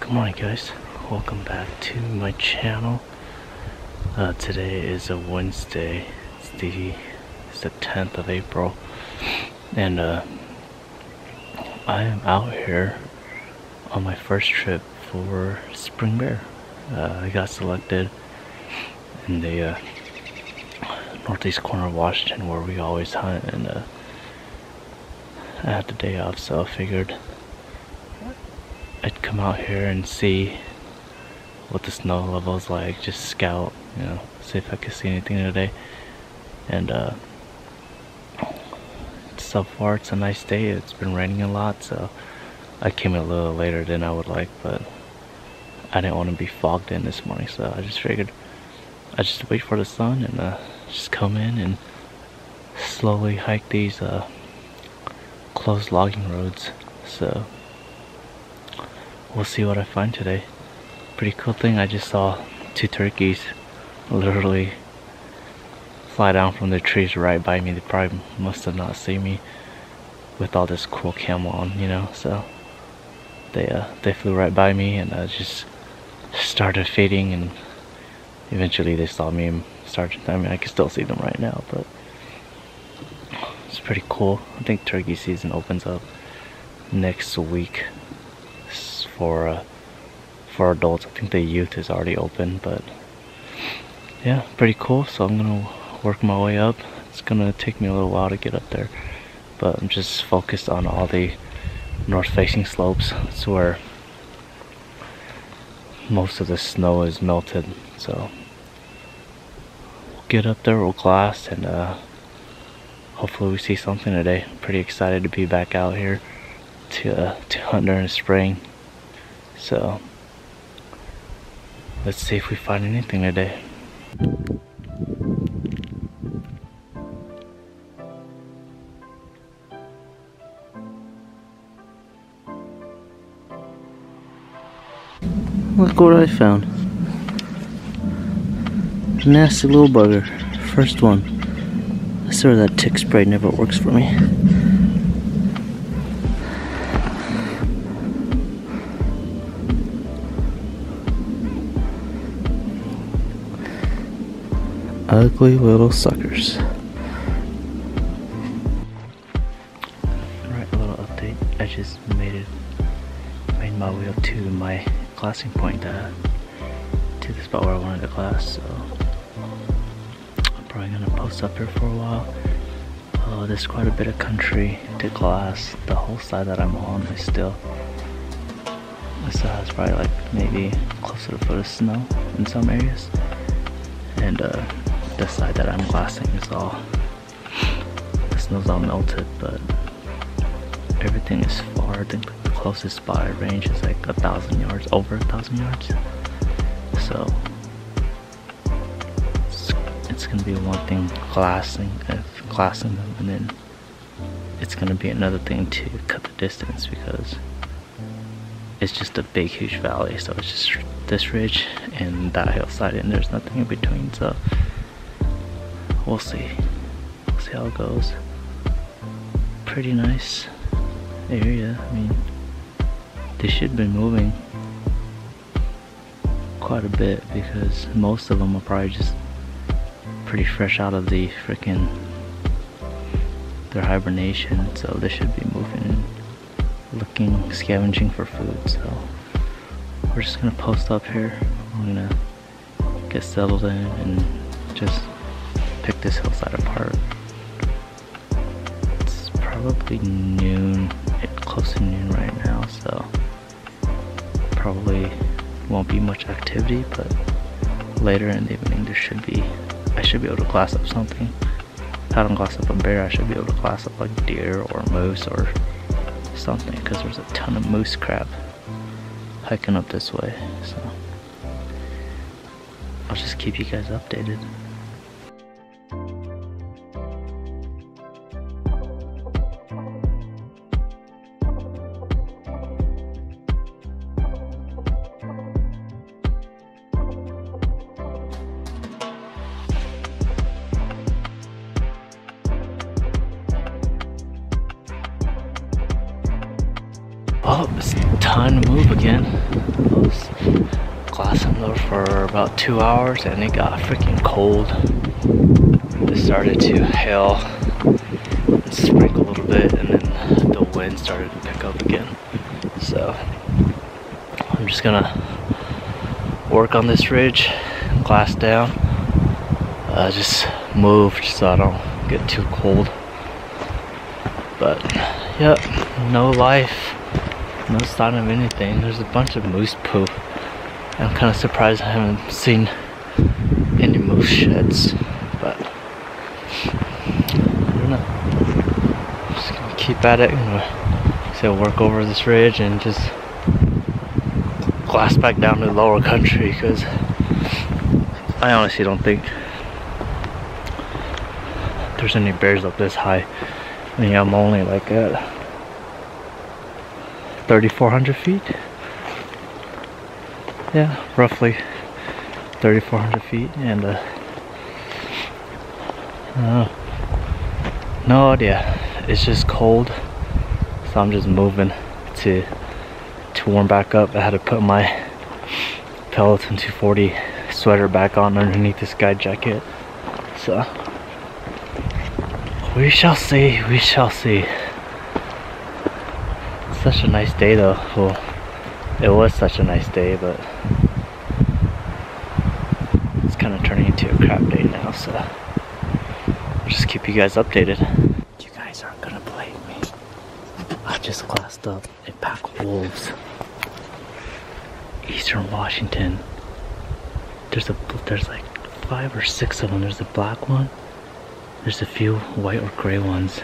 Good morning, guys. Welcome back to my channel. Today is a Wednesday. It's the 10th of April, and I am out here on my first trip for spring bear. I got selected in the northeast corner of Washington where we always hunt, and I had the day off, so I figured I'd come out here and see what the snow level is like, just scout, see if I could see anything today. And so far it's a nice day. It's been raining a lot, so I came in a little later than I would like, but I didn't want to be fogged in this morning, so I just figured I'd just wait for the sun and just come in and slowly hike these closed logging roads. So we'll see what I find today. Pretty cool thing, I just saw two turkeys literally fly down from the trees right by me. They probably must have not seen me with all this cool camo on, so they flew right by me, and I just started feeding, and eventually they saw me and started, I can still see them right now, but it's pretty cool. I think turkey season opens up next week for adults. I think the youth is already open, but yeah, pretty cool. So I'm gonna work my way up. It's gonna take me a little while to get up there, but I'm just focused on all the north facing slopes. It's where most of the snow is melted, so we'll get up there, we'll glass, and hopefully we see something today. I'm pretty excited to be back out here to hunt during the spring. So let's see if we find anything today. Look what I found. Nasty little bugger. First one. I swear that tick spray never works for me. Ugly little suckers. Alright, a little update. I just made my way up to my glassing point, to the spot where I wanted to glass, so I'm probably gonna post up here for a while. There's quite a bit of country to glass. The whole side that I'm on is still has probably like maybe close to a foot of snow in some areas, and the side that I'm glassing is the snow's all melted, but everything is far. I think the closest spot I range is like 1,000 yards, over 1,000 yards. So it's gonna be one thing glassing them, and then it's gonna be another thing to cut the distance, because it's just a big huge valley. So it's just this ridge and that hillside, and there's nothing in between, so we'll see how it goes. Pretty nice area. I mean, they should be moving quite a bit, because most of them are probably just pretty fresh out of the their hibernation, so they should be moving and scavenging for food. So we're just gonna post up here. I'm gonna get settled in and just pick this hillside apart. It's probably noon, close to noon right now, so probably won't be much activity, but later in the evening I should be able to glass up something. If I don't glass up a bear, I should be able to glass up like deer or moose or something, because there's a ton of moose crab hiking up this way, so I'll just keep you guys updated. Oh, it's time to move again. I was glassing though for about 2 hours and it got freaking cold. It started to hail and sprinkle a little bit, and then the wind started to pick up again. So I'm just gonna work on this ridge, glass down, just move so I don't get too cold. But yep, no life, no sign of anything. There's a bunch of moose poop. I'm kind of surprised I haven't seen any moose sheds, but I don't know. Just gonna keep at it. So work over this ridge and just glass back down to the lower country, because I honestly don't think there's any bears up this high. I mean, I'm only like at 3,400 feet. Yeah, roughly 3,400 feet, and no idea. It's just cold, so I'm just moving to warm back up. I had to put my Peloton 240 sweater back on underneath this guy jacket, so we shall see, we shall see. Such a nice day though. Well, it was such a nice day, but it's kind of turning into a crap day now, so I'll just keep you guys updated. You guys aren't gonna believe me. I just glassed up a pack of wolves. Eastern Washington. There's like 5 or 6 of them. There's a black one. There's a few white or gray ones.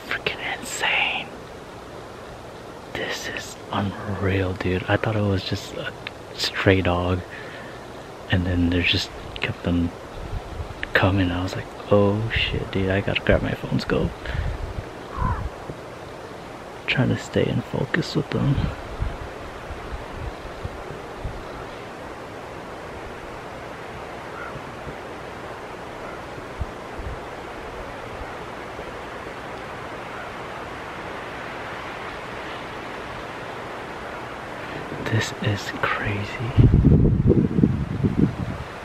Freaking insane. This is unreal, dude. I thought it was just a stray dog, and then they just kept on coming. I was like, oh shit, dude, I gotta grab my phone scope. Trying to stay in focus with them. This is crazy.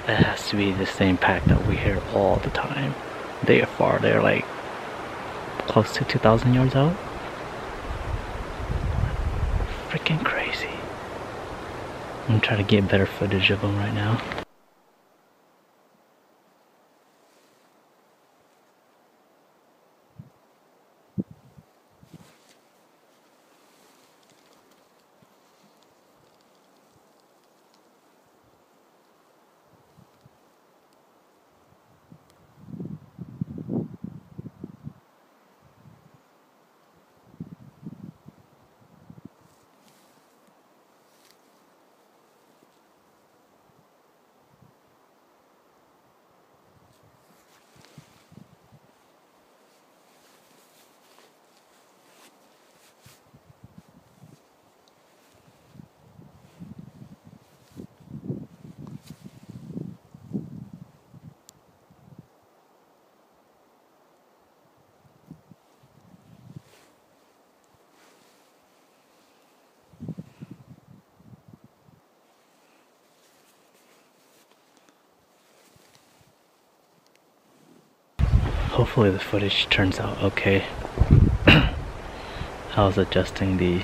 It has to be the same pack that we hear all the time. They are far, they're like close to 2,000 yards out. Freaking crazy. I'm trying to get better footage of them right now. Hopefully the footage turns out okay. I was adjusting the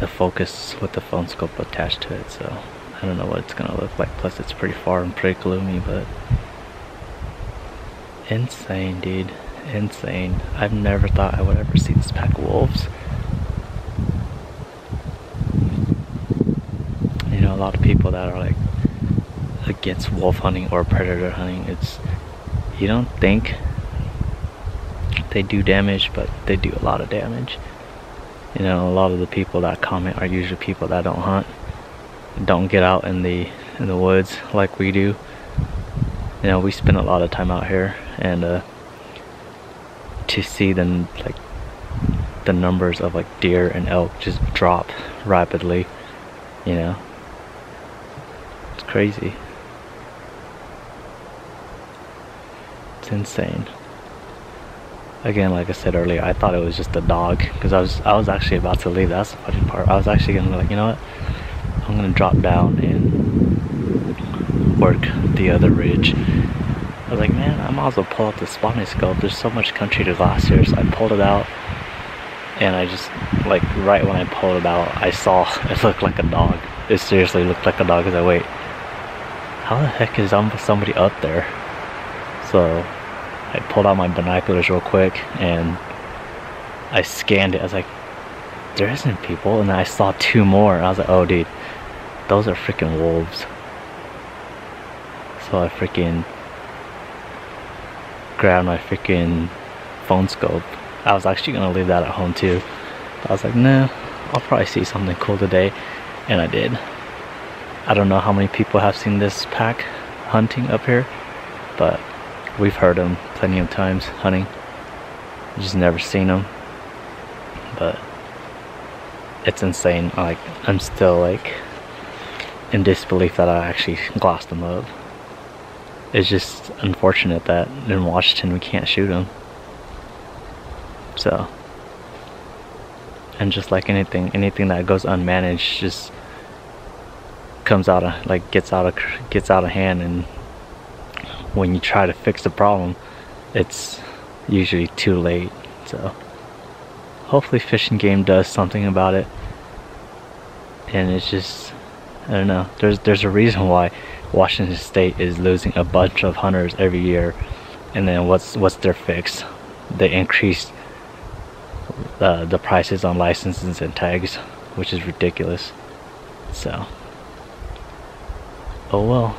focus with the phone scope attached to it, so I don't know what it's gonna look like. Plus it's pretty far and pretty gloomy, but insane, dude, insane. I've never thought I would ever see this pack of wolves. You know, a lot of people that are like against wolf hunting or predator hunting, you don't think they do damage, but they do a lot of damage. You know, a lot of the people that comment are usually people that don't hunt, don't get out in the woods like we do. You know, we spend a lot of time out here, and to see the numbers of like deer and elk just drop rapidly, you know, it's crazy. It's insane. Again, like I said earlier, I thought it was just a dog because I was actually about to leave. That's the funny part. I was actually gonna be like, you know what? I'm gonna drop down and work the other ridge. I was like, man, I might as well pull out the spotting scope. There's so much country to glass here, so I pulled it out, and I just, like, right when I pulled it out, I saw it looked like a dog. It seriously looked like a dog. I was like, wait, how the heck is somebody up there? So I pulled out my binoculars real quick and I scanned it. I was like, there isn't people. And then I saw two more and I was like, oh dude, those are freaking wolves. So I freaking grabbed my freaking phone scope. I was actually gonna leave that at home too. But I was like, nah, I'll probably see something cool today. And I did. I don't know how many people have seen this pack hunting up here, but we've heard them plenty of times hunting. Just never seen them. But it's insane. Like, I'm still like in disbelief that I actually glassed them up. It's just unfortunate that in Washington we can't shoot them. So, and just like anything that goes unmanaged just comes out of, like, gets out of hand, and when you try to fix the problem, it's usually too late. So hopefully Fish and Game does something about it. And it's just, I don't know, there's a reason why Washington State is losing a bunch of hunters every year. And then what's their fix? They increased the prices on licenses and tags, which is ridiculous. So, oh well,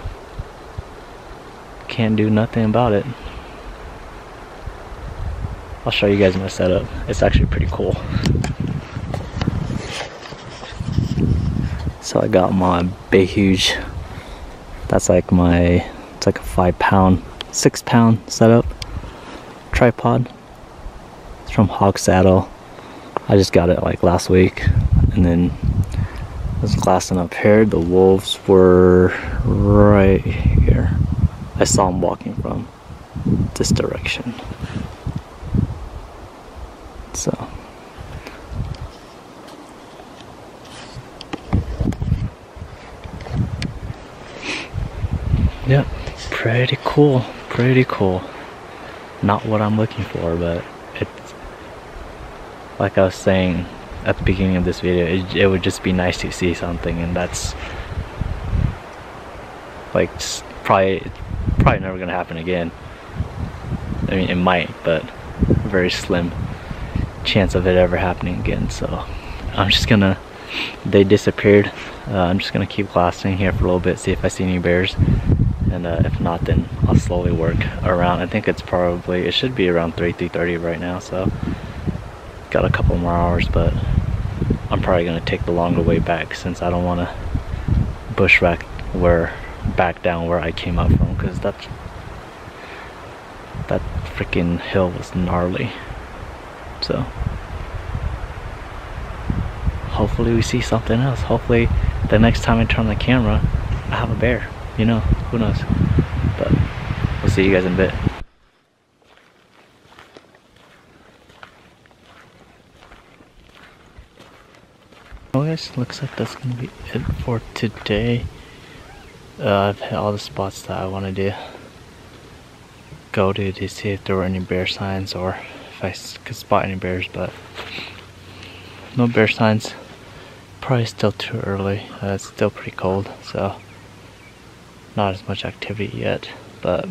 can't do nothing about it. I'll show you guys my setup. It's actually pretty cool. So I got my big huge, that's like my, it's like a 5-pound, 6-pound setup tripod. It's from Hog Saddle. I just got it like last week. And then this glassing up here, the wolves were right here. I saw them walking from this direction. So yep, pretty cool, pretty cool. Not what I'm looking for, but it's like I was saying at the beginning of this video, it would just be nice to see something, and that's like probably never gonna happen again. I mean, it might, but very slim chance of it ever happening again. So I'm just gonna, they disappeared. I'm just gonna keep glassing here for a little bit, see if I see any bears, and if not, then I'll slowly work around. I think it's probably, it should be around 3:30 right now, so got a couple more hours, but I'm probably gonna take the longer way back since I don't want to bushwhack back down where I came up from, because that freaking hill was gnarly. So hopefully we see something else. Hopefully the next time I turn on the camera I have a bear, you know, who knows. But we'll see you guys in a bit. Well guys, looks like that's gonna be it for today. I've hit all the spots that I wanted to go to see if there were any bear signs or if I could spot any bears, but no bear signs. Probably still too early. It's still pretty cold, so not as much activity yet. But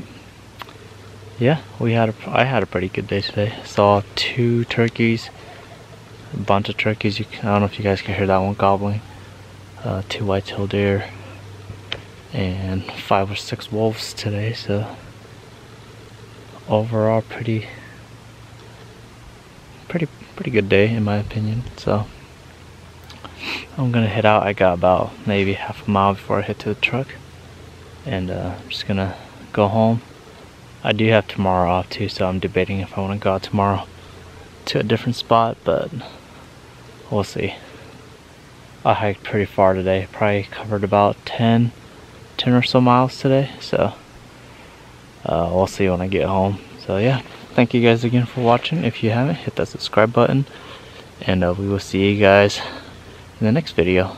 yeah, I had a pretty good day today. Saw 2 turkeys, a bunch of turkeys. I don't know if you guys can hear that one gobbling. 2 white-tailed deer, and 5 or 6 wolves today. So overall, pretty good day in my opinion. So I'm gonna head out. I got about maybe half a mile before I head to the truck, and I'm just gonna go home. I do have tomorrow off too, so I'm debating if I want to go out tomorrow to a different spot, but we'll see. I hiked pretty far today, probably covered about 10 or so miles today, so we'll see when I get home. So yeah, thank you guys again for watching. If you haven't, hit that subscribe button, and we will see you guys in the next video.